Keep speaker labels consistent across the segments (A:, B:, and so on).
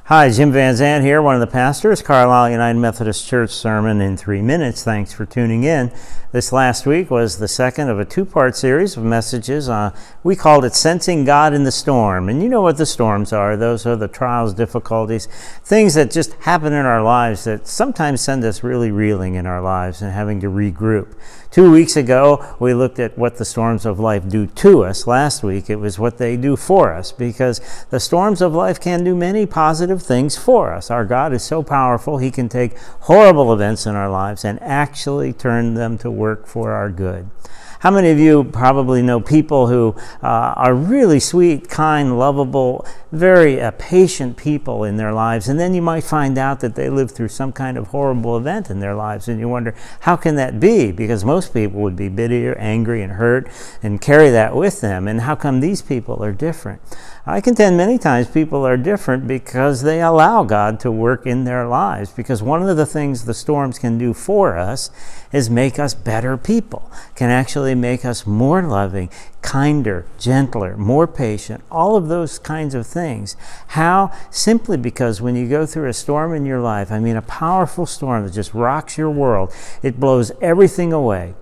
A: Hi, Jim Van Zandt here, one of the pastors, Carlisle United Methodist Church Sermon in 3 minutes. Thanks for tuning in. This last week was the second of a two-part series of messages. We called it Sensing God in the Storm. And you know what the storms are. Those are the trials, difficulties, things that just happen in our lives that sometimes send us really reeling in our lives and having to regroup. 2 weeks ago, we looked at what the storms of life do to us. Last week, it was what they do for us, because the storms of life can do many positive things for us. Our God is so powerful, He can take horrible events in our lives and actually turn them to work for our good. How many of you probably know people who are really sweet, kind, lovable, very patient people in their lives, and then you might find out that they lived through some kind of horrible event in their lives, and you wonder, how can that be? Because most people would be bitter, angry, and hurt, and carry that with them, and how come these people are different? I contend many times people are different because they allow God to work in their lives, because one of the things the storms can do for us is make us better people, can actually make us more loving, kinder, gentler, more patient, all of those kinds of things. How? Simply because when you go through a storm in your life, I mean a powerful storm that just rocks your world, it blows everything away.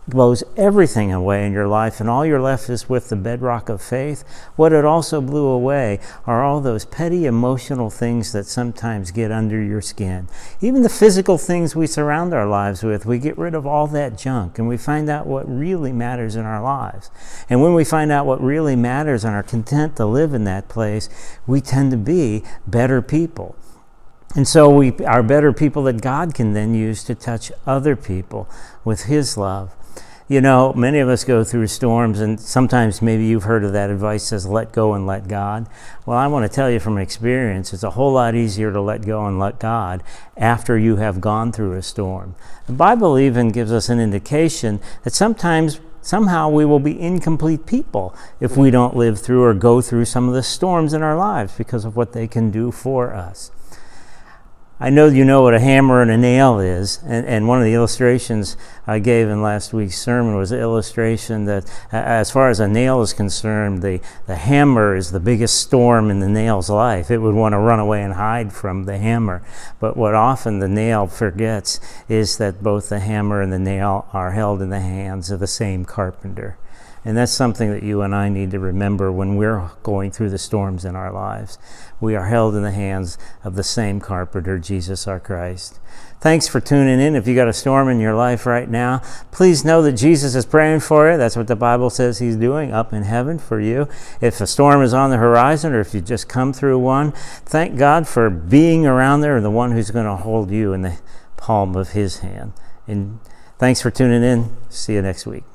A: Blows everything away in your life, and all you're left is with the bedrock of faith. What it also blew away are all those petty emotional things that sometimes get under your skin. Even the physical things we surround our lives with, we get rid of all that junk and we find out what really matters in our lives. And when we find out what really matters and are content to live in that place, we tend to be better people. And so we are better people that God can then use to touch other people with His love. You know, many of us go through storms, and sometimes maybe you've heard of that advice, says let go and let God. Well, I want to tell you from experience, it's a whole lot easier to let go and let God after you have gone through a storm. The Bible even gives us an indication that somehow we will be incomplete people if we don't live through or go through some of the storms in our lives because of what they can do for us. I know you know what a hammer and a nail is, and one of the illustrations I gave in last week's sermon was an illustration that as far as a nail is concerned, the hammer is the biggest storm in the nail's life. It would want to run away and hide from the hammer. But what often the nail forgets is that both the hammer and the nail are held in the hands of the same carpenter. And that's something that you and I need to remember when we're going through the storms in our lives. We are held in the hands of the same carpenter, Jesus our Christ. Thanks for tuning in. If you got a storm in your life right now, please know that Jesus is praying for you. That's what the Bible says He's doing up in heaven for you. If a storm is on the horizon, or if you just come through one, thank God for being around there and the one who's going to hold you in the palm of His hand. And thanks for tuning in. See you next week.